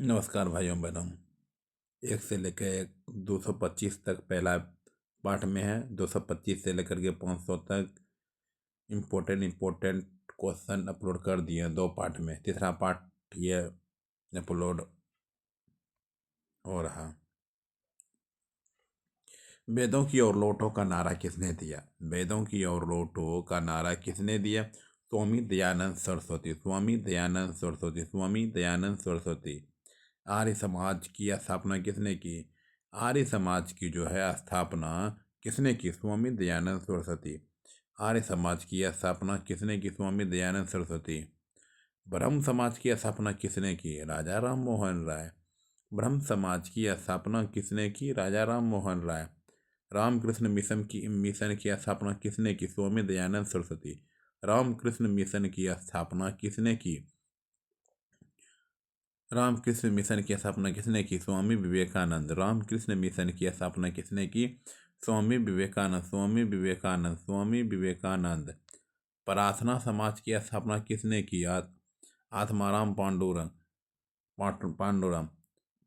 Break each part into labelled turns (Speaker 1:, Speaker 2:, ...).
Speaker 1: नमस्कार भाइयों बहनों। 1 से लेकर 225 तक पहला पाठ में है। 225 से लेकर के 500 तक इम्पोर्टेंट क्वेश्चन अपलोड कर दिए 2 पार्ट में। तीसरा पार्ट ये अपलोड हो रहा। वेदों की ओर लौटो का नारा किसने दिया? वेदों की ओर लौटो का नारा किसने दिया? स्वामी दयानंद सरस्वती। स्वामी दयानंद सरस्वती। स्वामी दयानंद सरस्वती। आर्य समाज की स्थापना किसने की? आर्य समाज की जो है स्थापना किसने की? स्वामी दयानंद सरस्वती। आर्य समाज की स्थापना किसने की? स्वामी दयानंद सरस्वती। ब्रह्म समाज की स्थापना किसने की? राजा राम मोहन राय। ब्रह्म समाज की स्थापना किसने की? राजा राम मोहन राय। रामकृष्ण मिशन की स्थापना किसने की? स्वामी दयानंद सरस्वती। रामकृष्ण मिशन की स्थापना किसने की? रामकृष्ण मिशन की स्थापना किसने की? स्वामी विवेकानंद। रामकृष्ण मिशन की स्थापना किसने की? स्वामी विवेकानंद। स्वामी विवेकानंद। स्वामी विवेकानंद। प्रार्थना समाज की स्थापना किसने की? आत्माराम पांडुरंग।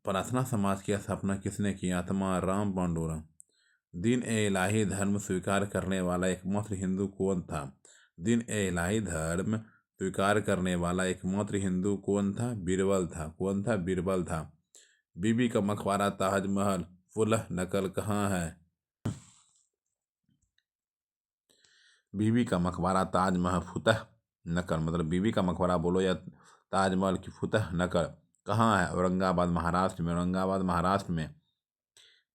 Speaker 1: प्रार्थना समाज की स्थापना किसने की? आत्माराम पांडुरंग। दीन ए इलाही धर्म स्वीकार करने वाला एकमात्र हिंदू कौन था? दीन ए इलाही धर्म स्वीकार करने वाला एकमात्र हिंदू कौन था? बीरबल था। कौन था? बीरबल था। बीबी का मकबरा ताजमहल फुलह नकल कहाँ है? बीबी का मकबरा ताजमहल फुतह नकल, मतलब बीबी का मकबरा बोलो या ताजमहल की फुतह नकल कहाँ है? औरंगाबाद महाराष्ट्र में। औरंगाबाद महाराष्ट्र में।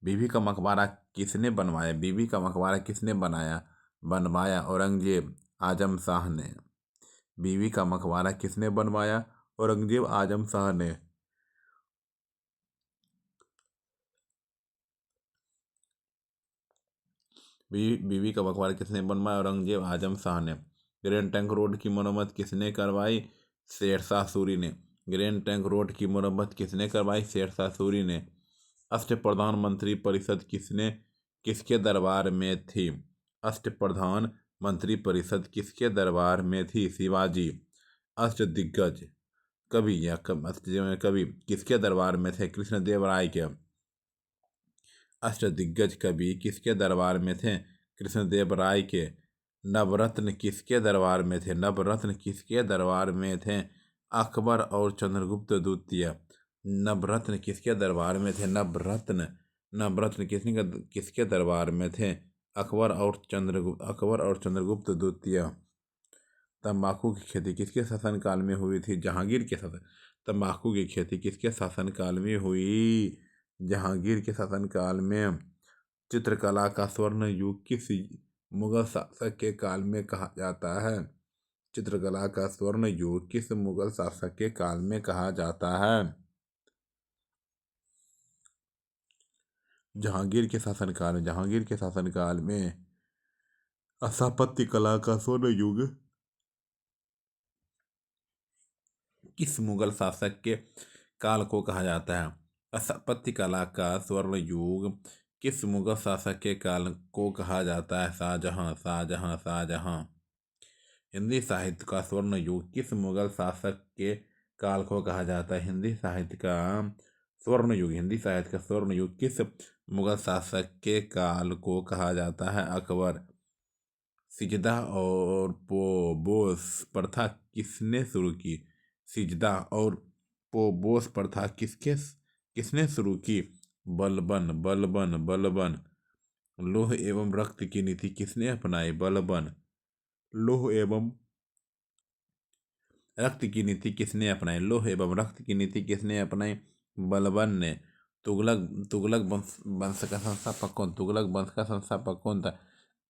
Speaker 1: बीबी का मकबरा किसने बनवाया? बीबी का मकबरा किसने बनवाया? औरंगजेब आजम शाह ने। बीबी का मकबरा किसने बनवाया? औरंगजेब आजम शाह ने। बीबी का मकबरा किसने बनवाया? औरंगजेब आजम शाह ने। ग्रैंड ट्रंक रोड की मरम्मत किसने करवाई? शेरशाह सूरी ने। ग्रैंड ट्रंक रोड की मरम्मत किसने करवाई? शेरशाह सूरी ने। अष्टप्रधान मंत्री परिषद किसके दरबार में थी? अष्टप्रधान मंत्री परिषद किसके दरबार में थी? शिवाजी। अष्टदिग्गज कवि किसके दरबार में थे? कृष्णदेव राय के। अष्टदिग्गज कवि किसके दरबार में थे? कृष्णदेव राय के। नवरत्न किसके दरबार में थे? नवरत्न किसके दरबार में थे? अकबर और चंद्रगुप्त द्वितीय। नवरत्न किसके दरबार में थे? नवरत्न किसके दरबार में थे? अकबर और चंद्रगुप्त द्वितीय। तंबाकू की खेती किसके शासनकाल में हुई थी? जहांगीर के शासन। तंबाकू की खेती किसके शासनकाल में हुई? जहांगीर के शासनकाल में। चित्रकला का स्वर्ण युग किस मुगल शासक के काल में कहा जाता है? चित्रकला का स्वर्ण युग किस मुगल शासक के काल में कहा जाता है? जहांगीर के शासनकाल में। स्थापत्य कला का स्वर्ण युग किस मुगल शासक के काल को कहा जाता है? स्थापत्य कला का स्वर्ण युग किस मुगल शासक के काल को कहा जाता है? शाहजहां। हिंदी साहित्य का स्वर्ण युग किस मुगल शासक के काल को कहा जाता है? हिंदी साहित्य का स्वर्ण युग किस मुगल शासक के काल को कहा जाता है? अकबर। सिजदा और पोबोस प्रथा किसने शुरू की? सिजदा और पोबोस प्रथा किसने शुरू की? बलबन। लोह एवं रक्त की नीति किसने अपनाई? बलबन। लोह एवं रक्त की नीति किसने अपनाई? लोह एवं रक्त की नीति किसने अपनाई? बलबन ने। तुगलक वंश का संस्थापक कौन? तुगलक वंश का संस्थापक कौन था?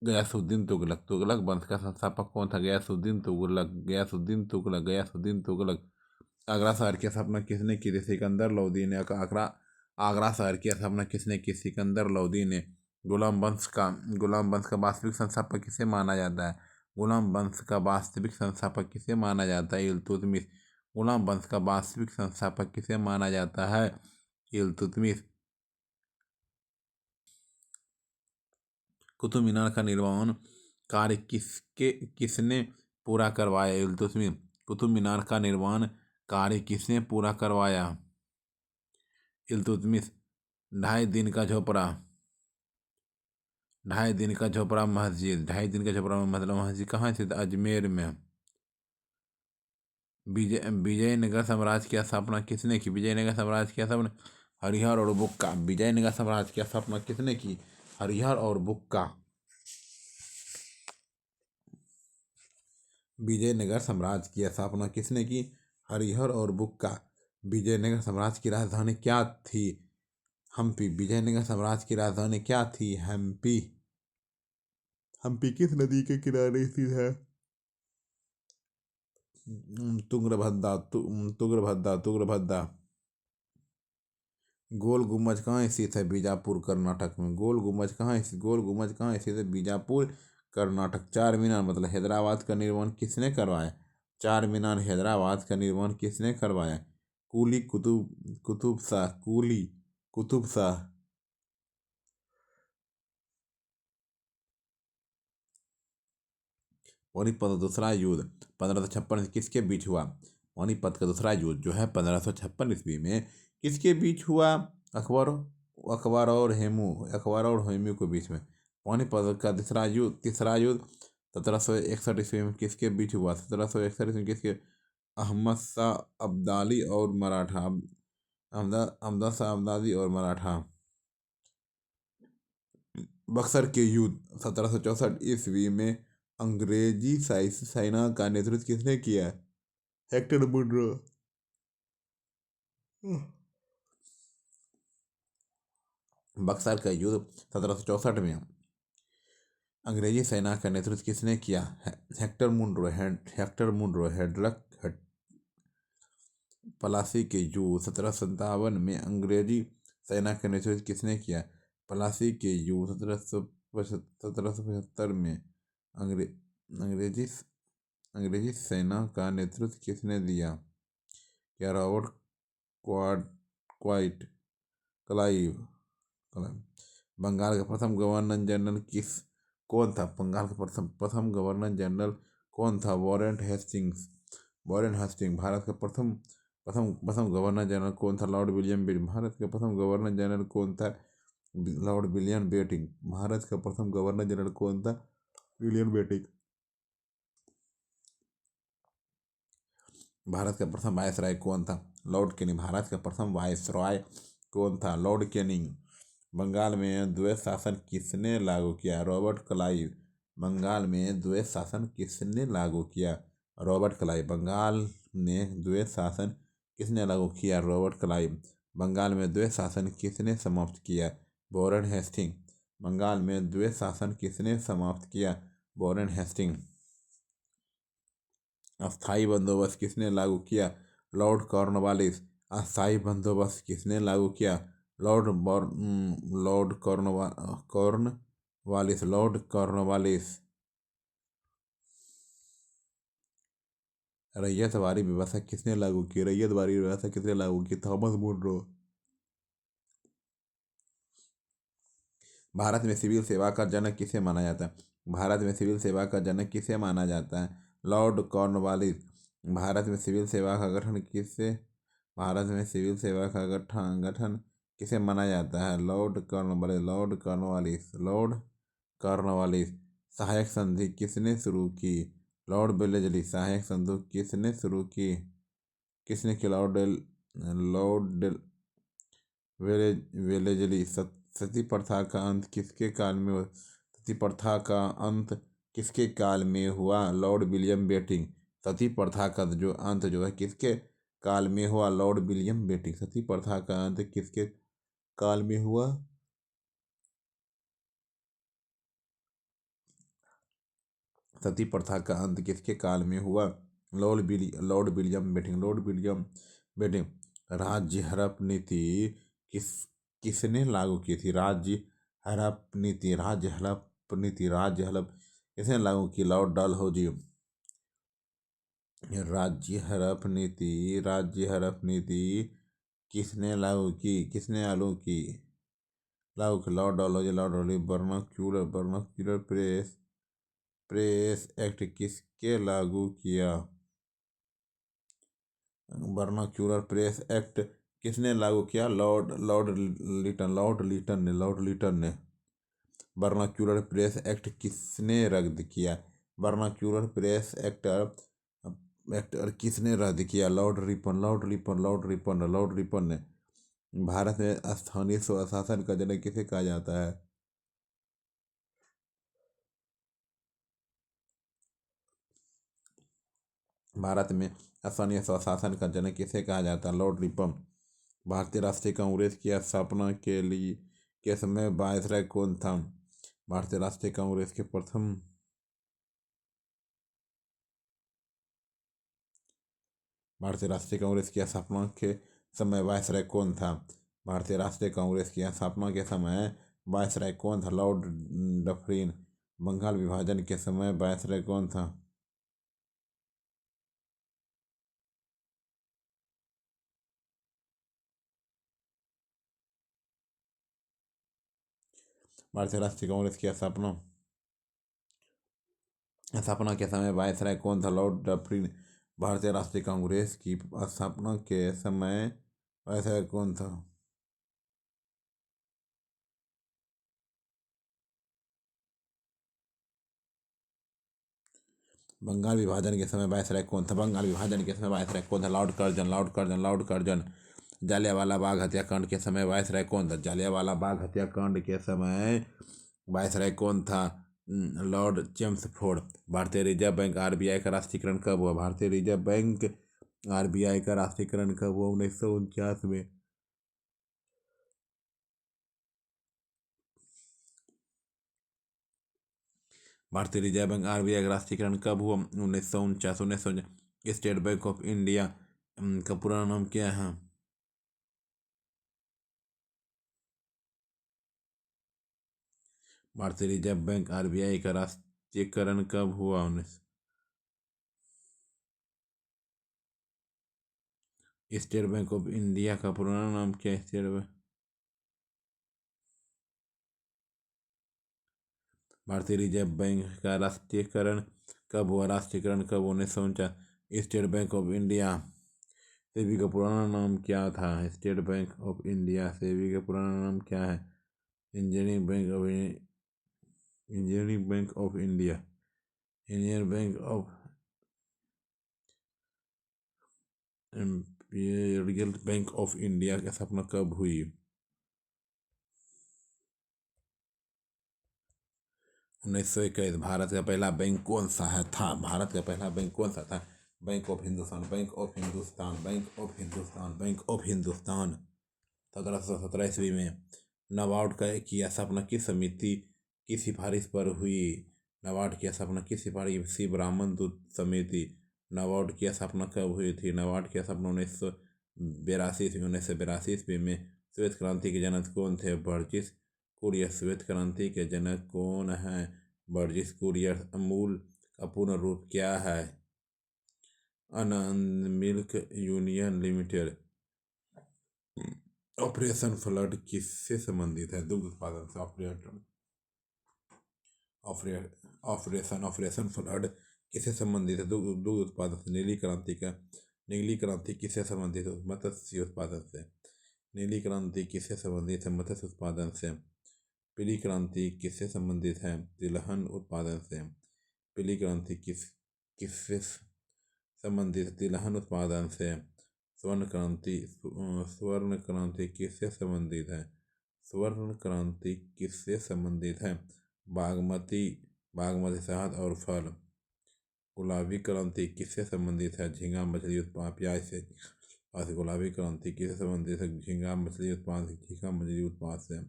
Speaker 1: गयासुद्दीन तुगलक। तुगलक वंश का संस्थापक कौन था? गयासुद्दीन तुगलक। आगरा शहर की स्थापना किसने की थी? सिकंदर लोदी ने। आगरा शहर की स्थापना किसने की? सिकंदर लोदी ने। गुलाम वंश का वास्तविक संस्थापक किसे माना जाता है? गुलाम वंश का वास्तविक संस्थापक किसे माना जाता है? इल्तुतमिश। गुलाम वंश का वास्तविक संस्थापक किसे माना जाता है? इल्तुतमिश। कुतुब मीनार का निर्माण कार्य किसने पूरा करवाया? इल्तुतमिश। कुतुब मीनार का निर्माण कार्य किसने पूरा करवाया? इल्तुतमिश। 2.5 दिन का झोपड़ा। 2.5 दिन का झोपड़ा मस्जिद। 2.5 दिन का झोपड़ा मतलब मस्जिद कहाँ स्थित? अजमेर में। विजयनगर साम्राज्य की स्थापना किसने की? विजयनगर साम्राज्य की स्थापना हरिहर और बुक्का। विजयनगर साम्राज्य की स्थापना किसने की? हरिहर और बुक्का। विजयनगर साम्राज्य की स्थापना किसने की? हरिहर और बुक्का। विजयनगर साम्राज्य की राजधानी क्या थी? हम्पी। विजयनगर साम्राज्य की राजधानी क्या थी? हम्पी। हम्पी किस नदी के किनारे स्थित है? तुंगभद्रा। तुंगभद्रा। गोल गुम्बज कहाँ स्थित है? बीजापुर कर्नाटक में। गोल गुम्बज कहाँ स्थित? गोल गुम्बज कहाँ स्थित है? बीजापुर कर्नाटक। चार मीनार मतलब हैदराबाद का निर्माण किसने करवाया? चार मीनार हैदराबाद का निर्माण किसने करवाया? कुली कुतुब शाह। कुली कुतुब शाह। पानीपत का दूसरा युद्ध 1556 किसके बीच हुआ? पानीपत का दूसरा युद्ध जो है 1556 ईस्वी में किसके बीच हुआ? अकबर और हेमू के बीच में। पानीपत का तीसरा युद्ध 1761 ईस्वी में किसके बीच हुआ? 1761 में किसके? अहमद शाह अब्दाली और मराठा। अहमद शाह अब्दाली और मराठा। बक्सर के युद्ध 1764 में अंग्रेजी सेना का नेतृत्व किसने किया? Hector Munro. बक्सर का युद्ध 1764 में अंग्रेजी सेना का नेतृत्व किसने किया? Hector Munro. पलासी के युद्ध 1757 में अंग्रेजी सेना का नेतृत्व किसने किया? पलासी के युद्ध 1775 में अंग्रेजी अंग्रेजी सेना का नेतृत्व किसने दिया? क्या रॉबर्ट क्वाइट क्लाइव। बंगाल का प्रथम गवर्नर जनरल कौन था? बंगाल का प्रथम गवर्नर जनरल कौन था? Warren Hastings. भारत का प्रथम प्रथम प्रथम गवर्नर जनरल कौन था? Lord William betting. भारत का प्रथम गवर्नर जनरल कौन था? Lord William betting. भारत का प्रथम गवर्नर जनरल कौन था? William betting. भारत का प्रथम वायसराय कौन था? Lord Canning. भारत का प्रथम वायसराय कौन था? Lord Canning. बंगाल में द्वैत शासन किसने लागू किया? Robert Clive. बंगाल में द्वैत शासन किसने लागू किया? Robert Clive. बंगाल में द्वैत शासन किसने लागू किया? Robert Clive. बंगाल में द्वैत शासन किसने समाप्त किया? Warren Hasting. बंगाल में द्वैत शासन किसने समाप्त किया? Warren Hasting. अस्थाई बंदोबस्त किसने लागू किया? Lord Cornwallis. अस्थाई बंदोबस्त किसने लागू किया? Lord Cornwallis. रैयतवाड़ी व्यवस्था किसने लागू की? रैयतवाड़ी व्यवस्था किसने लागू की? Thomas Munro. भारत में सिविल सेवा का जनक किसे माना जाता है? भारत में सिविल सेवा का जनक किसे माना जाता है? Lord Cornwallis. भारत में सिविल सेवा का गठन किसे भारत में सिविल सेवा का गठन किसे माना जाता है? Lord Cornwallis. सहायक संधि किसने शुरू की? Lord Wellesley. सहायक संधि किसने शुरू की? Lord Wellesley. सती प्रथा का अंत किसके काल में हुआ? सती प्रथा का अंत किसके काल में हुआ? Lord William betting. सती प्रथा का जो अंत जो है किसके काल में हुआ? Lord William betting. सती प्रथा का अंत किसके काल में हुआ? सती प्रथा का अंत किसके काल में हुआ? Lord William Bentinck. बेटिंग। राज्य हड़प नीति किसने लागू की थी? राज्य हड़प किसने लागू की? लॉर्ड डलहौजी। राज्य हड़प नीति किसने लागू की? Lord Dalhousie. Vernacular press act किसके लागू किया? वर्नाक्यूलर प्रेस एक्ट किसने लागू किया? लॉर्ड लिटन ने। वर्नाक्यूलर प्रेस एक्ट किसने रद्द किया? वर्नाक्यूलर प्रेस एक्ट किसने रद्द किया? लॉर्ड रिपन ने। भारत में स्थानीय स्वशासन का जनक किसे कहा जाता है? भारत में स्थानीय स्वशासन का जनक किसे कहा जाता है? Lord Ripon. भारतीय राष्ट्रीय कांग्रेस की स्थापना के समय वायसराय कौन था? भारतीय राष्ट्रीय कांग्रेस के प्रथम भारतीय राष्ट्रीय कांग्रेस की स्थापना के समय वायसराय कौन था? भारतीय राष्ट्रीय कांग्रेस की स्थापना के समय वायसराय कौन था? Lord Dufferin. बंगाल विभाजन के समय वायसराय कौन था? भारतीय राष्ट्रीय कांग्रेस की स्थापना के समय वायसराय कौन था? Lord Dufferin. भारतीय राष्ट्रीय कांग्रेस की स्थापना के समय वायसराय कौन था? बंगाल विभाजन के समय वायसराय कौन था? बंगाल विभाजन के समय वायसराय कौन था? Lord Curzon. जालियांवाला बाग हत्याकांड के समय वायसराय कौन था? जालियांवाला बाग हत्याकांड के समय वायसराय कौन था? Lord Chelmsford. भारतीय रिजर्व बैंक आरबीआई का राष्ट्रीयकरण कब हुआ? भारतीय रिजर्व बैंक आरबीआई का राष्ट्रीयकरण कब हुआ? 1949 में। भारतीय रिजर्व बैंक आरबीआई का राष्ट्रीयकरण कब हुआ? 1949। स्टेट बैंक ऑफ इंडिया का पूरा नाम क्या है? भारतीय रिजर्व बैंक आरबीआई का राष्ट्रीयकरण कब हुआ? 19। स्टेट बैंक ऑफ इंडिया का पुराना नाम क्या है? State bank. भारतीय रिजर्व बैंक का राष्ट्रीयकरण कब हुआ? राष्ट्रीयकरण कब? 1949। State bank of India SEBI का पुराना नाम क्या था? State bank of India SEBI का पुराना नाम क्या है? Engineering bank of engineering bank of India. Indian bank of imperial bank of India की स्थापना कब हुई? 1921। भारत का पहला बैंक कौन सा था? भारत का पहला बैंक कौन सा था? Bank of Hindustan. Bank of Hindustan. Bank of Hindustan. Bank of Hindustan. 1717 ईस्वी में नाबार्ड की स्थापना किस समिति की सिफारिश पर हुई? नाबार्ड की स्थापना किस सिफारिश? सी ब्राह्मण दूत समिति। नाबार्ड की स्थापना कब हुई थी? नाबार्ड की स्थापना 1982 में। श्वेत क्रांति के जनक कौन थे? बर्जिस कुरियन। श्वेत क्रांति के जनक कौन है? बर्जिस कुरियन। अमूल का पूर्ण रूप क्या है? Anand milk union limited. Operation flood किससे संबंधित है? दुग्ध उत्पादन से। ऑपरेशन फ्लड किससे संबंधित है? दुग्ध उत्पादन से। नीली क्रांति किससे संबंधित है? मत्स्य उत्पादन से। नीली क्रांति किससे संबंधित है? मत्स्य उत्पादन से। पीली क्रांति किससे संबंधित है? तिलहन उत्पादन से। पीली क्रांति किससे संबंधित है? तिलहन उत्पादन से। स्वर्ण क्रांति किससे संबंधित है? स्वर्ण क्रांति किससे संबंधित है? बागमती बागमती शहद और फल। गुलाबी क्रांति किससे संबंधित है? झींगा मछली उत्पादन प्याज से। गुलाबी क्रांति किससे संबंधित है? झींगा मछली उत्पादन से।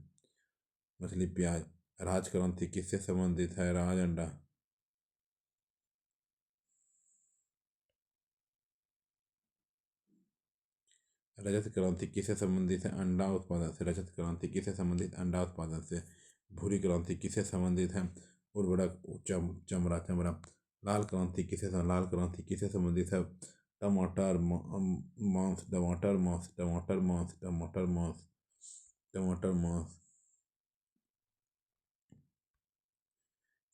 Speaker 1: मछली प्याज। राज क्रांति किससे संबंधित है? राज अंडा। रजत क्रांति किससे संबंधित है? अंडा उत्पादन से। रजत क्रांति किससे संबंधित? अंडा उत्पादन से। भूरी क्रांति किससे संबंधित है? उर्वरक चमड़ा। लाल क्रांति किससे संबंधित है? टमाटर मांस।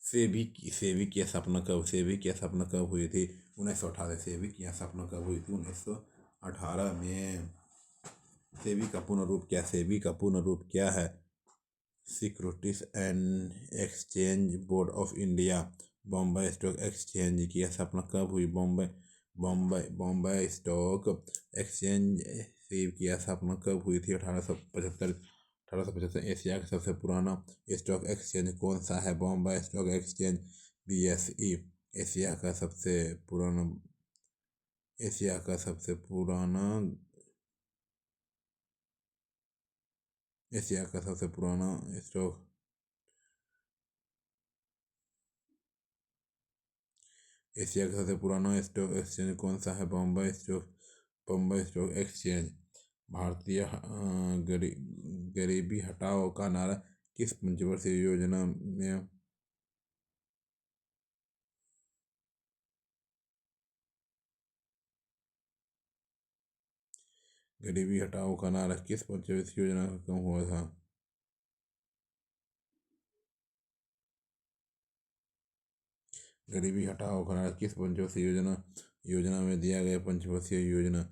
Speaker 1: सेबी की स्थापना कब हुई थी? 1918। सेबी की स्थापना कब हुई थी? 1918 में। सेबी का पूर्ण रूप क्या? सेबी का पूर्ण रूप क्या है? Securities and exchange board of India. Bombay stock exchange की स्थापना कब हुई? बॉम्बे बॉम्बे बॉम्बे स्टॉक एक्सचेंज सेब की स्थापना कब हुई थी? 1875। एशिया का सबसे पुराना स्टॉक एक्सचेंज कौन सा है? Bombay stock exchange, BSE। Asia का सबसे पुराना एशिया का सबसे पुराना एशिया का सबसे पुराना स्टॉक एशिया का सबसे पुराना स्टॉक एक्सचेंज कौन सा है? Bombay stock exchange. भारतीय गरीबी हटाओ का नारा किस पंचवर्षीय योजना में? गरीबी हटाओ का नारा किस पंचवर्षीय योजना का कम हुआ था? गरीबी हटाओ का नारा किस पंचवर्षीय योजना में दिया गया? पंचवर्षीय योजना,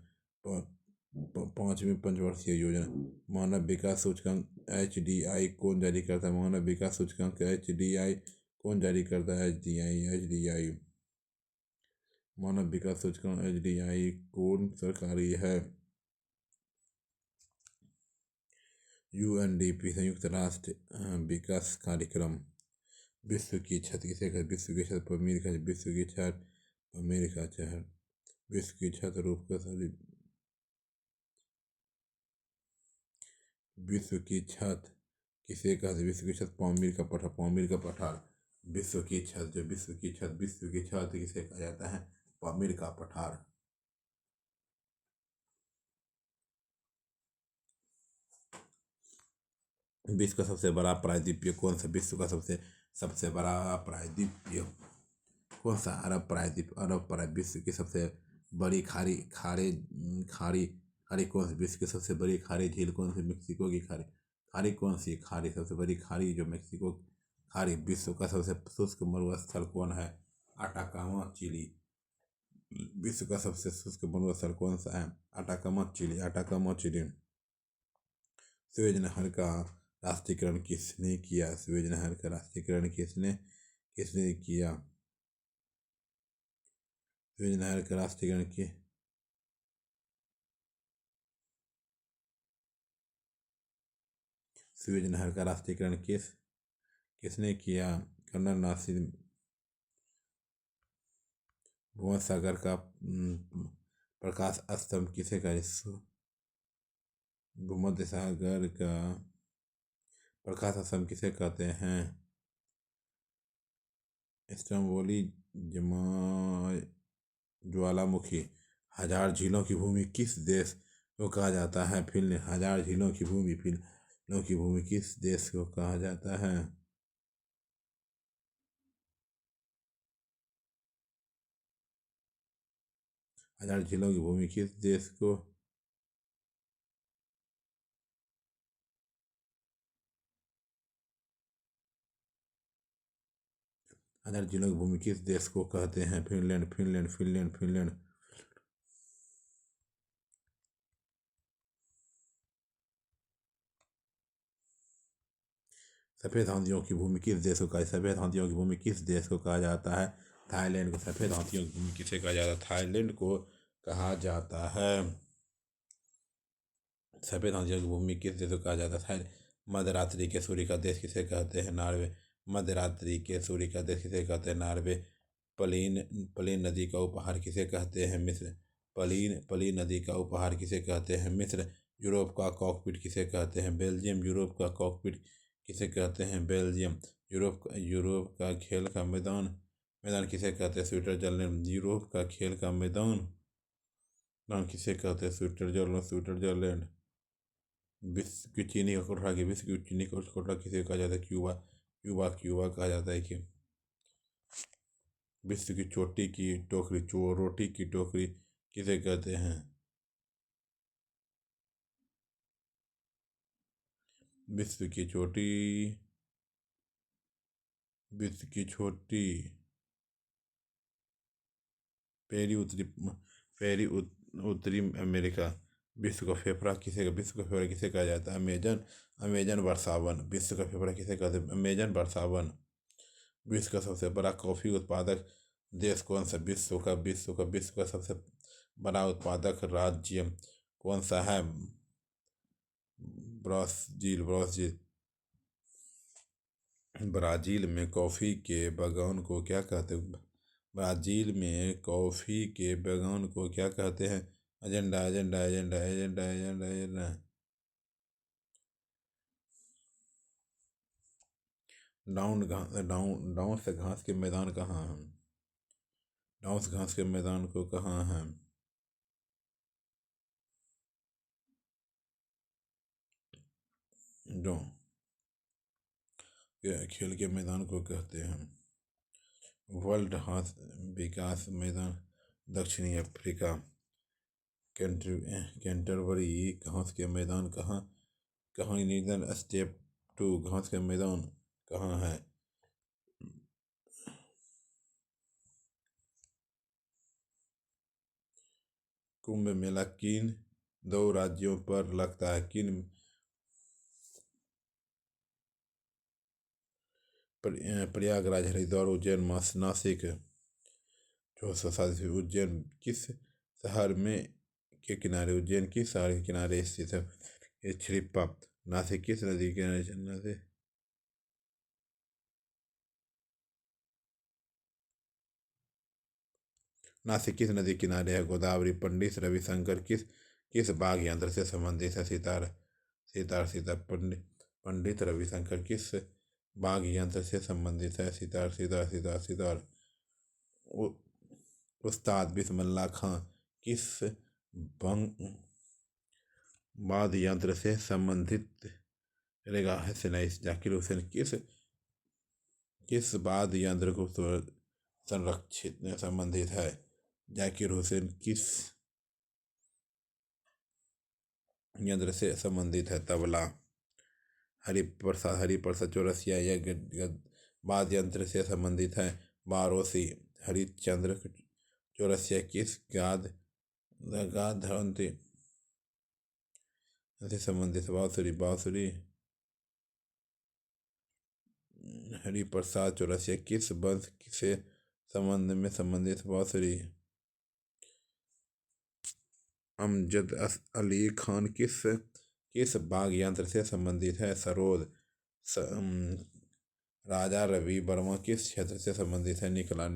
Speaker 1: पांचवी पंचवर्षीय योजना। मानव विकास सूचकांक HDI कौन जारी करता है? मानव विकास सूचकांक HDI कौन जारी करता है? HDI मानव विकास सूचकांक HDI कौन सरकारी है? UNDP संयुक्त राष्ट्र विकास कार्यक्रम। विश्व की छत किसे कहते? विश्व की छत पमीर का विश्व की छत पमीर का शहर। विश्व की छत रूप का सॉरी विश्व की छत किसे कहते? विश्व की छत पामीर का पठार। विश्व की छत विश्व की छत किसे कहा जाता है? पामीर का पठार। विश्व का सबसे बड़ा प्रायद्वीपीय कौन सा? विश्व का सबसे सबसे बड़ा प्रायद्वीपीय कौन सा? अरब प्रायद्वीप। विश्व की सबसे बड़ी खाड़ी खाड़ी खाड़ी खाड़ी कौन सी? विश्व की सबसे बड़ी खाड़ी झील कौन सी? मेक्सिको की खाड़ी। खाड़ी कौन सी खाड़ी? सबसे बड़ी खाड़ी जो मेक्सिको खाड़ी। विश्व का सबसे शुष्क मरुस्थल कौन है? Atacama, Chile. विश्व का सबसे शुष्क मरुस्थल कौन सा है? Atacama, chilli. सुएज नहर का राष्ट्रीयकरण किसने किया? सुएज नहर का राष्ट्रीयकरण किसने किसने किया? सुएज नहर का राष्ट्रीयकरण की सुएज नहर का राष्ट्रीयकरण किसने किया? कर्नल नासिर। भूमध्य सागर का प्रकाश स्तंभ किसे कहा? भूमध्य सागर का प्रकाश स्तंभ किसे कहते हैं? स्ट्रोम्बोली ज्वालामुखी। हजार झीलों की भूमि किस देश को कहा जाता है? फिनलैंड। हजार झीलों की भूमि किस देश को कहा जाता है? हजार झीलों की भूमि किस देश को हजार झीलों की भूमि किस देश को कहते हैं? फिनलैंड। सफेद हाथियों की भूमि किस देश को सफेद हाथियों की भूमि किस देश को कहा जाता है? थाईलैंड को। सफेद हाथियों की भूमि किसे कहा जाता है? थाईलैंड को कहा जाता है। सफेद हाथियों की भूमि किस देश को कहा जाता है? मध्यरात्रि के सूर्य का देश किसे कहते हैं? नॉर्वे। मध्यरात्रि के सूर्य का देश किसे कहते हैं? नॉर्वे। पलीन पलीन नदी का उपहार किसे कहते हैं? मिस्र। पलीन नदी का उपहार किसे कहते हैं? मिस्र। यूरोप का कॉकपिट किसे कहते हैं? बेल्जियम। यूरोप का कॉकपिट किसे कहते हैं? बेल्जियम। यूरोप का खेल का मैदान मैदान किसे कहते हैं? स्विट्जरलैंड। यूरोप का खेल का मैदान किसे कहते हैं? स्विट्जरलैंड। विश्व की चीनी का कोटरा किसे कहा जाता है? क्यूबा कहा जाता है कि विश्व की चोटी की टोकरी रोटी की टोकरी किसे कहते हैं? विश्व की चोटी विश्व की छोटी पेरी उत्तरी पेरी उत्तरी अमेरिका विश्व का फेफड़ा किसे कहा जाता है? अमेजन। अमेजन वर्षावन। विश्व का फेफड़ा किसे कहते हैं? अमेजन वर्षावन। विश्व का सबसे बड़ा कॉफी उत्पादक देश कौन सा? विश्व का सबसे बड़ा उत्पादक राज्य कौन सा है? ब्राज़ील। ब्राज़ील में कॉफ़ी के बागान को क्या कहते हैं? ब्राज़ील में कॉफ़ी के बागान को क्या कहते हैं? Agenda agenda agenda agenda agenda agenda. Down से घास के मैदान कहाँ है? डाउन से घास के मैदान को कहाँ है? डो खेल के मैदान को कहते हैं वर्ल्ड हाथ विकास मैदान। दक्षिणी अफ्रीका। कैंटरबरी घास के मैदान कहाँ? नीदर स्टेप टू घास के मैदान कहाँ है? कुंभ मेला किन दो राज्यों पर लगता है? प्रयागराज, हरिद्वार, उज्जैन, नासिक। जो साथी उज्जैन किस शहर में के किनारे? उज्जैन किस शहर के किनारे स्थित है? ये छिड़प्पा। नासिक किस नदी के किनारे? नासिक किस नदी किनारे है? गोदावरी। पंडित रविशंकर किस किस वाद्य यंत्र से संबंधित है? सितार। सितार। पंडित रविशंकर किस वाद्य यंत्र से संबंधित है? सितार। उ- उस्ताद बिस्मिल्लाह खां किस बंग वाद्य यंत्र से संबंधित रहेगा? है सेनाई। जाकिर हुसैन किस किस वाद्य यंत्र को संरक्षित संबंधित है? जाकिर हुसैन किस यंत्र से संबंधित है? तबला। हरिप्रसाद चौरसिया यह वाद्य यंत्र से संबंधित है? बारोसी। हरिश्चंद्र चौरसिया किस गाद यंत्र से संबंधित? बांसुरी। हरिप्रसाद चौरसिया किस वंश से संबंधित? बांसुरी। अमजद अली खान किस वाद्य यंत्र से संबंधित है? सरोद। राजा रवि वर्मा किस क्षेत्र से संबंधित है? निकला।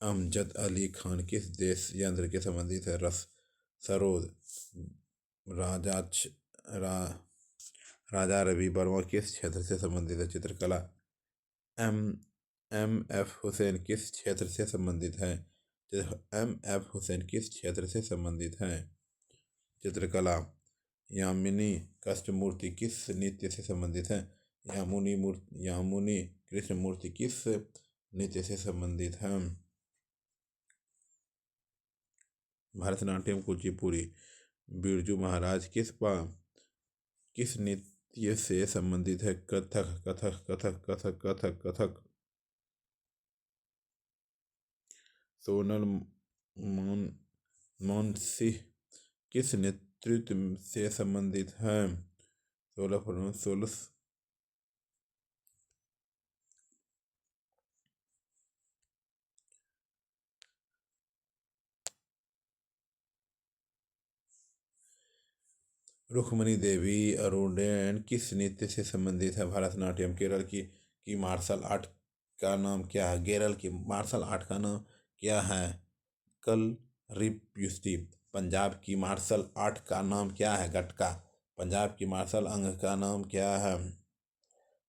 Speaker 1: अमजद अली खान किस देश यंत्र के संबंधित है? सरोद। राजा रा, राजा रवि वर्मा किस क्षेत्र से संबंधित है? चित्रकला। एम एफ हुसैन किस क्षेत्र से संबंधित है? एफ हुसैन किस क्षेत्र से संबंधित है? चित्रकला। यामिनी कृष्णमूर्ति किस नृत्य से संबंधित है? यामुनी कृष्णमूर्ति किस नृत्य से संबंधित है? भरतनाट्यम, कुचिपुड़ी। बिरजू महाराज किस नृत्य से संबंधित है? कथक। सोनल मानसिंह किस नेतृत्व से संबंधित है? 16। रुक्मणी देवी अरुणेन किस नृत्य से संबंधित है? भरतनाट्यम। केरल की मार्शल आर्ट का नाम क्या है? केरल की मार्शल आर्ट का नाम क्या है? कलरीपयट्टू। पंजाब की मार्शल आर्ट का नाम क्या है? गटका। पंजाब की मार्शल अंग का नाम क्या है?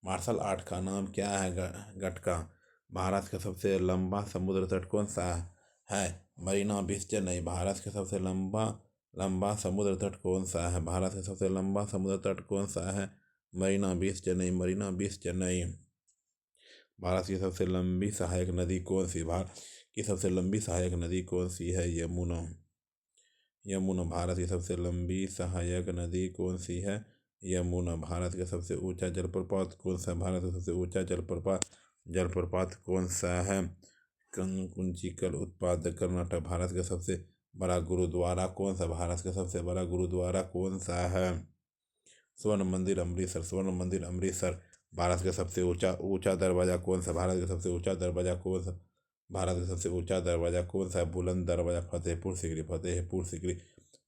Speaker 1: मार्शल आर्ट का नाम क्या है? गटका। भारत का सबसे लंबा समुद्र तट कौन सा है? मरीना बीच, चेन्नई। भारत का सबसे लंबा समुद्र तट कौन सा है? भारत का सबसे लंबा समुद्र तट कौन सा है? मरीना बीच, चेन्नई। भारत की सबसे लंबी सहायक नदी कौन सी? भारत की सबसे लंबी सहायक नदी कौन सी है? यमुना। भारत की सबसे लंबी सहायक नदी कौन सी है? यमुना। भारत का सबसे ऊंचा जलप्रपात कौन सा? भारत का सबसे ऊंचा जलप्रपात जलप्रपात कौन सा है? कुंचिकल उत्पाद कर्नाटक। भारत का सबसे बड़ा गुरुद्वारा कौन सा? भारत का सबसे बड़ा गुरुद्वारा कौन सा है? स्वर्ण मंदिर अमृतसर। स्वर्ण मंदिर अमृतसर। भारत का सबसे ऊंचा ऊंचा दरवाजा कौन सा? भारत का सबसे ऊंचा दरवाजा कौन सा? भारत का सबसे ऊंचा दरवाजा कौन सा है? बुलंद दरवाजा। फतेहपुर सीकरी। फतेहपुर सीकरी।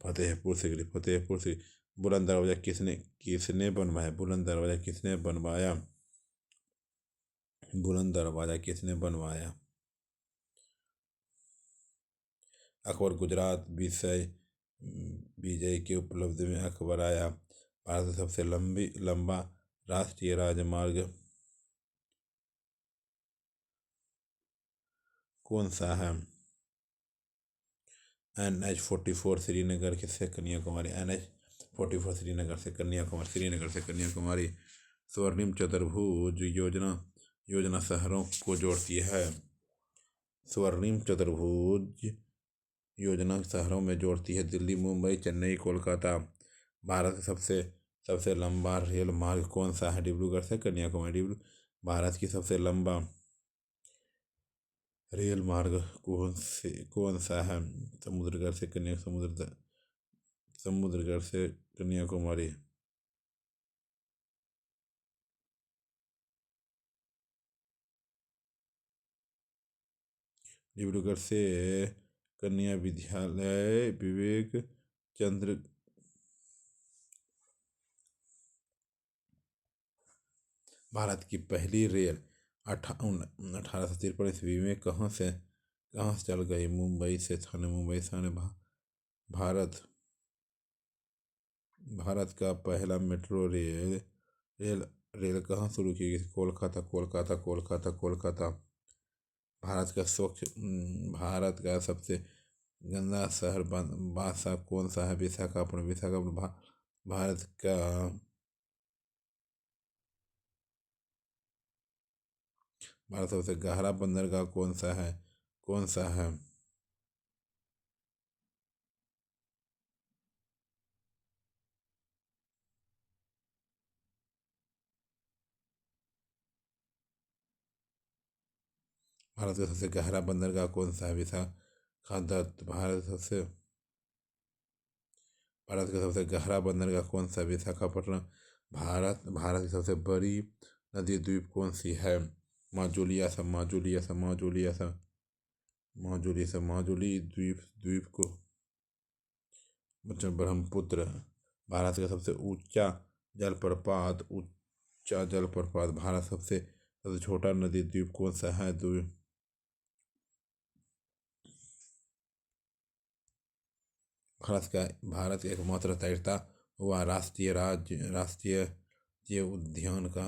Speaker 1: फतेहपुर सीकरी। फतेहपुर सीकरी। बुलंद दरवाजा किसने किसने बनवाया? बुलंद दरवाजा किसने बनवाया? बुलंद दरवाजा किसने बनवाया? अकबर। गुजरात विषय विजय की उपलब्धि में अकबर आया। भारत का सबसे लंबा राष्ट्रीय राजमार्ग कौन सा है? NH-44 श्रीनगर से कन्याकुमारी। NH-44 श्रीनगर से कन्याकुमारी। स्वर्णिम चतुर्भुज योजना शहरों को जोड़ती है। स्वर्णिम चतुर्भुज योजना शहरों में जोड़ती है दिल्ली, मुंबई, चेन्नई, कोलकाता। भारत का सबसे सबसे लंबा रेल मार्ग कौन सा है? डिब्रूगढ़ से कन्याकुमारी। भारत की सबसे लंबा रेल मार्ग कौन सा है? समुद्रगढ़ से कन्याकुमारी। डिब्रूगढ़ से कन्या विद्यालय विवेक चंद्र। भारत की पहली रेल 1853 में कहाँ से चल गई? मुंबई से थाने। भारत भारत का पहला मेट्रो रेल रेल कहाँ शुरू की गई? कोलकाता। कोलकाता। कोलकाता। कोलकाता। भारत का सबसे गंदा शहर बादशाह कौन सा है? विशाखापट्टनम। भारत का भारत सबसे गहरा बंदरगाह कौन सा है? भारत का सबसे गहरा बंदरगाह कौन सा है? विशाखापत्तनम। भारत का सबसे गहरा बंदरगाह कौन सा है? विशाखापट्टनम। भारत की सबसे बड़ी नदी द्वीप कौन सी है? माजुली द्वीप को ब्रह्मपुत्र। भारत का सबसे ऊंचा जलप्रपात। भारत सबसे सबसे छोटा नदी द्वीप कौन सा है? भारत का एकमात्र तैरता हुआ राष्ट्रीय उद्यान का।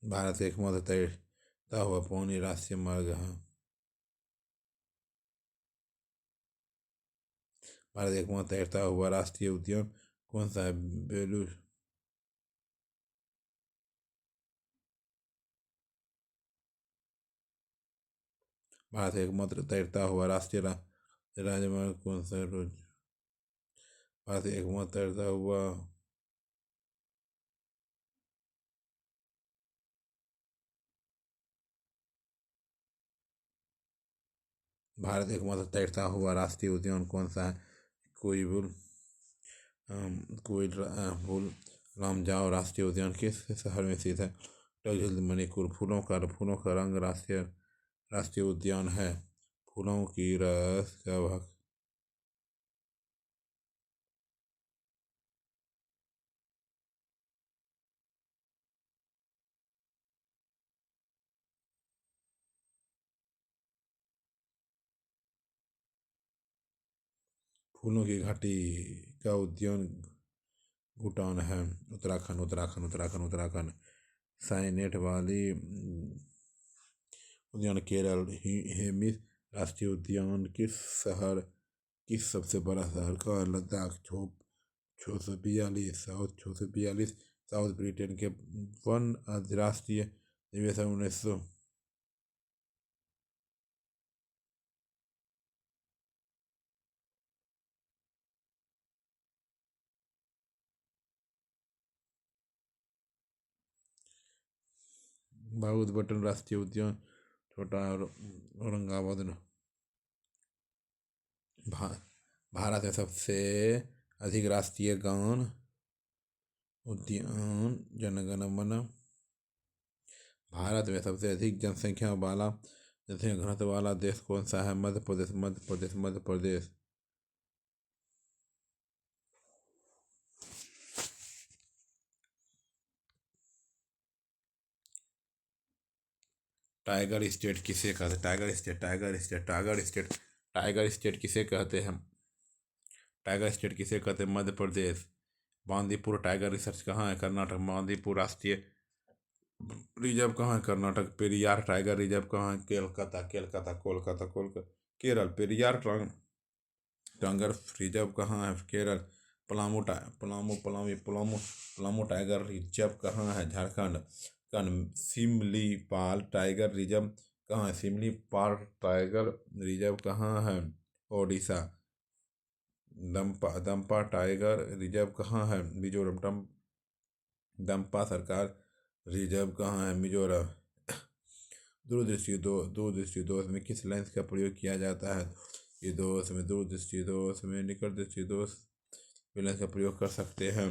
Speaker 1: भारत का एकमात्र तैरता हुआ पानी राष्ट्रीय मार्ग है। भारत का एकमात्र तैरता हुआ राष्ट्रीय उद्यान कौन सा है? भारत का एकमात्र तैरता हुआ राष्ट्रीय राजमार्ग कौन सा है? भारत का एकमात्र तैरता हुआ भारत का एकमात्र तैरता हुआ राष्ट्रीय उद्यान कौन सा है? कोइल कोइल लामजाओ राष्ट्रीय उद्यान किस शहर में स्थित है? डल झील, मणिपुर। फूलों का रंग राष्ट्रीय उद्यान है। फूलों की रस का भाग। फूलों की घाटी का उद्यान भूटान है। उत्तराखंड। साइनेट वाली उद्यान केरल। हेमिस राष्ट्रीय उद्यान किस सबसे बड़ा शहर का? लद्दाख। 642 साउथ ब्रिटेन के वन अधिराष्ट्रीय ये सन 1900। बारूद बटन राष्ट्रीय उद्यान छोटा और औरंगाबाद भारत में सबसे अधिक राष्ट्रीय उद्यान जनगण मन। भारत में सबसे अधिक जनसंख्या घनत्व वाला देश कौन सा है? मध्य प्रदेश, मध्य प्रदेश, मध्य प्रदेश। टाइगर स्टेट किसे कहते हैं? Tiger state, tiger state, tiger state, tiger state किसे कहते हैं? टाइगर स्टेट किसे कहते हैं? मध्य प्रदेश। बांदीपुर टाइगर रिसर्च कहाँ है? कर्नाटक। बांदीपुर राष्ट्रीय रिजर्व कहाँ है? कर्नाटक। पेरियार टाइगर रिजर्व कहाँ है? कोलकाता, कोलकाता, कोलकाता, कोलकाता, केरल। पेरियार टाइगर रिजर्व कहाँ है? केरल। पलामू टाइगर रिजर्व कहाँ है? झारखंड। सिमलीपाल टाइगर रिजर्व कहाँ है? सिमलीपाल टाइगर रिजर्व कहाँ है? ओडिशा। दंपा टाइगर रिजर्व कहाँ है? मिजोरम। दंपा सरकार रिजर्व कहाँ है? मिजोरम। दूरदृष्टि दोष में किस लेंस का प्रयोग किया जाता है? ये दोष में दूरदृष्टि दोष में निकट दृष्टि दोष लेंस का प्रयोग कर सकते हैं।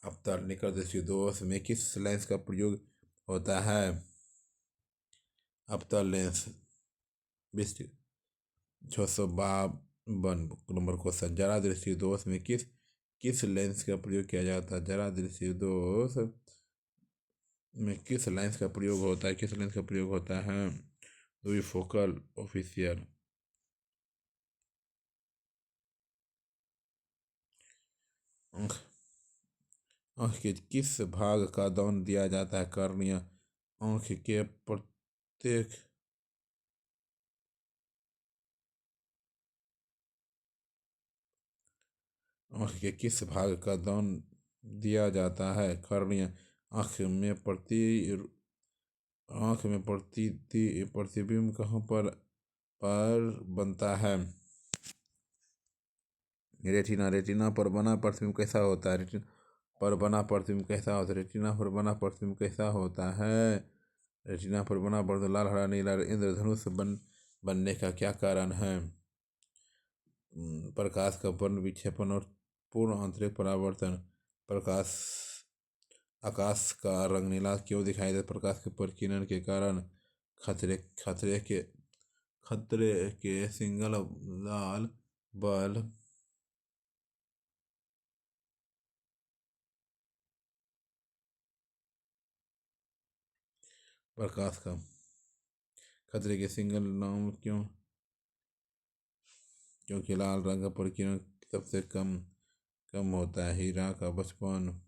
Speaker 1: अवतल निकट दृष्टि दोष में किस लेंस का प्रयोग होता है? अवतल लेंस। 652 number question. जरा दृष्टि दोष में किस लेंस का प्रयोग किया जाता है? जरा दृष्टि दोष में किस लेंस का प्रयोग होता है? किस लेंस का प्रयोग होता है? द्विफोकल ऑफिशियल। आँख के किस भाग का दान दिया जाता है? कॉर्निया। आँख के प्रत्येक आँख के किस भाग का दान दिया जाता है? कॉर्निया। आँख में प्रतिबिंब कहाँ पर बनता है? रेटिना। रेटिना पर बना प्रतिबिंब कैसा होता है? रेटिना पर बना प्रतिबिंब कैसा होता है? रेटिना पर बना प्रतिबिंब कैसा होता है? रेटिना पर बना प्रतिबिंब लाल, हरा, नीला इंद्रधनुष बनने का क्या कारण है? प्रकाश का वर्ण विक्षेपण और पूर्ण आंतरिक परावर्तन। आकाश का रंग नीला क्यों दिखाई देता? प्रकाश के प्रकीर्णन के कारण। खतरे के सिंगल लाल बल प्रकाश का खतरे के सिंगल नाम क्यों? क्योंकि लाल रंग का प्रकीर्णन सबसे कम होता है। हीरा का बचपन।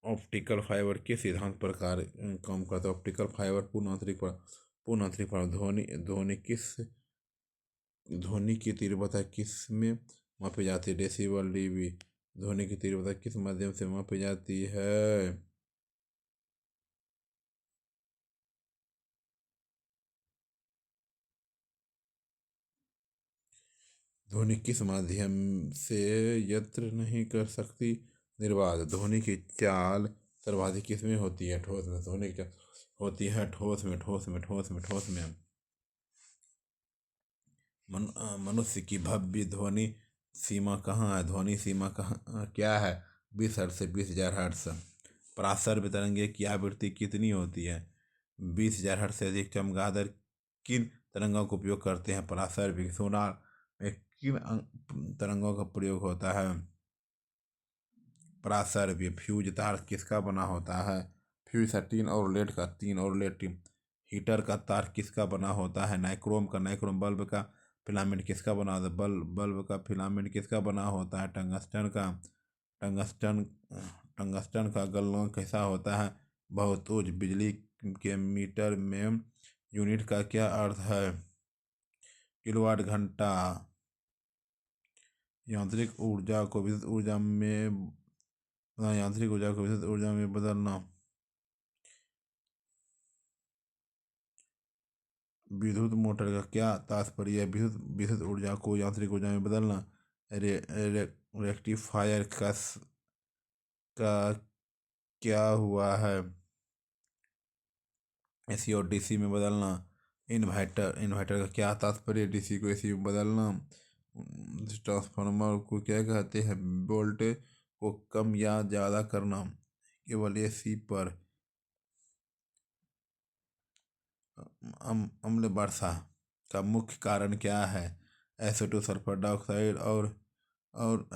Speaker 1: ऑप्टिकल फाइबर किस सिद्धांत पर काम करता है? ऑप्टिकल फाइबर पूर्ण आंतरिक पर ध्वनि की तीव्रता किस में मापी जाती है? Decibel, dB. ध्वनि की तीव्रता किस माध्यम से मापी जाती है? ध्वनि किस माध्यम से यत्र नहीं कर सकती? निर्वात। ध्वनि की चाल सर्वाधिक किस में होती है? ठोस में। ध्वनि की चाल होती है ठोस में, ठोस में, ठोस में, ठोस में। मनुष्य की भव्य ध्वनि सीमा कहाँ है? ध्वनि सीमा कहाँ क्या है? 20 हर्ट्ज से 20,000 हर्ट्ज। परासर्व तरंगे की आवृत्ति कितनी होती है? 20,000 हर्ट्ज से अधिक। चमगादड़ किन तरंगों का उपयोग करते हैं? परासर्व। सोनार में किन तरंगों का प्रयोग होता है? परासर्व। फ्यूज तार किसका बना होता है? फ्यूज तीन और लेड टीम। हीटर का तार किसका बना होता है? नाइक्रोम का। नाइक्रोम बल्ब का फिलामेंट किसका बना होता है? बल्ब का फिलामेंट किसका बना होता है? टंगस्टन का। टंगस्टन टंगस्टन का गलनांक कैसा होता है? बहुत उच्च। बिजली के मीटर में यूनिट का क्या अर्थ है? किलोवाट घंटा। यांत्रिक ऊर्जा को विद्युत ऊर्जा में यांत्रिक ऊर्जा को विद्युत ऊर्जा में बदलना। विद्युत मोटर का क्या तात्पर्य है? विद्युत ऊर्जा को यांत्रिक ऊर्जा में बदलना। रेक्टिफायर का क्या हुआ है? एसी और डीसी में बदलना। इन्वर्टर का क्या तात्पर्य? डीसी को एसी में बदलना। ट्रांसफार्मर को क्या कहते हैं? वोल्टेज को कम या ज़्यादा करना। केवल एसी पर। अम्ल वर्षा का मुख्य कारण क्या है? SO2 सल्फर डाइऑक्साइड और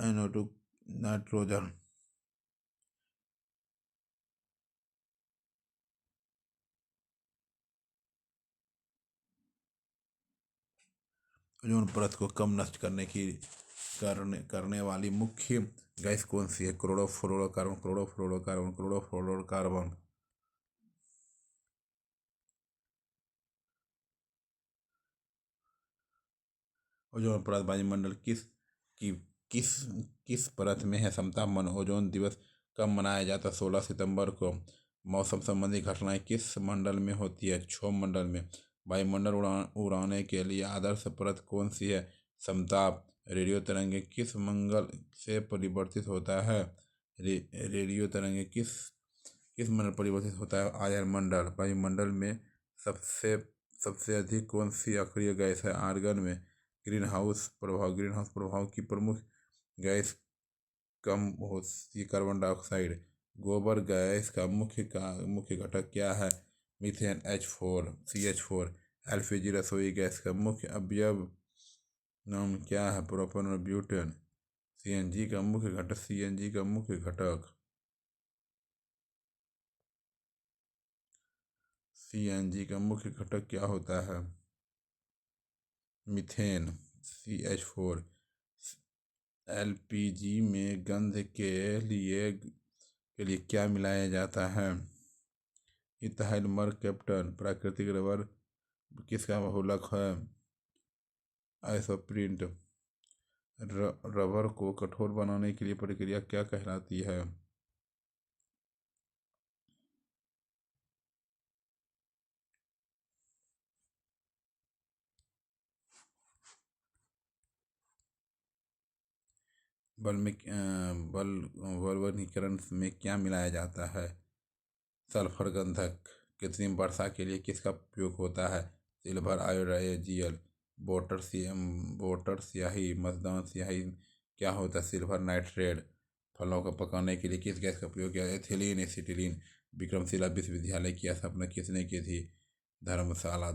Speaker 1: NO2 नाइट्रोजन। ओजोन परत को कम नष्ट करने वाली मुख्य गैस कौन सी है? क्लोरोफ्लोरोकार्बन। ओजोन परत वायुमंडल की किस किस परत में है? समतापन ओजोन दिवस कब मनाया जाता है? 16 सितंबर को। मौसम संबंधी घटनाएं किस मंडल में होती है? क्षोभ मंडल में। वायुमंडल उड़ाने के लिए आदर्श परत कौन सी है? समताप। रेडियो तरंगे किस मंडल से परिवर्तित होता है? रेडियो तरंगे किस मंडल परिवर्तित होता है? आयनमंडल। वायुमंडल में सबसे अधिक कौन सी अक्रिय गैस है? आर्गन में। ग्रीन हाउस प्रभाव की प्रमुख गैस कम होती कार्बन डाइऑक्साइड। गोबर गैस का मुख्य घटक क्या है? Methane CH4। एलपीजी रसोई गैस का मुख्य अवयव नाम क्या है? प्रोपेन और ब्यूटेन। सीएनजी का मुख्य घटक सीएनजी का मुख्य घटक क्या होता है? Methane CH4। एलपीजी में गंध के लिए क्या मिलाया जाता है? Ethyl mercaptan. प्राकृतिक रबर किसका बहुलक है? आइसोप्रीन। रबर को कठोर बनाने के लिए प्रक्रिया क्या कहलाती है? वल्कनीकरण में क्या मिलाया जाता है? सल्फर गंधक। कृत्रिम वर्षा के लिए किसका उपयोग होता है? Silver iodide. वोटर स्याही मतदान स्याही क्या होता है? Silver nitrate. फलों को पकाने के लिए किस गैस का उपयोग किया? Ethylene acetylene. विक्रमशिला विश्वविद्यालय की स्थापना किसने की थी? धर्मशाला।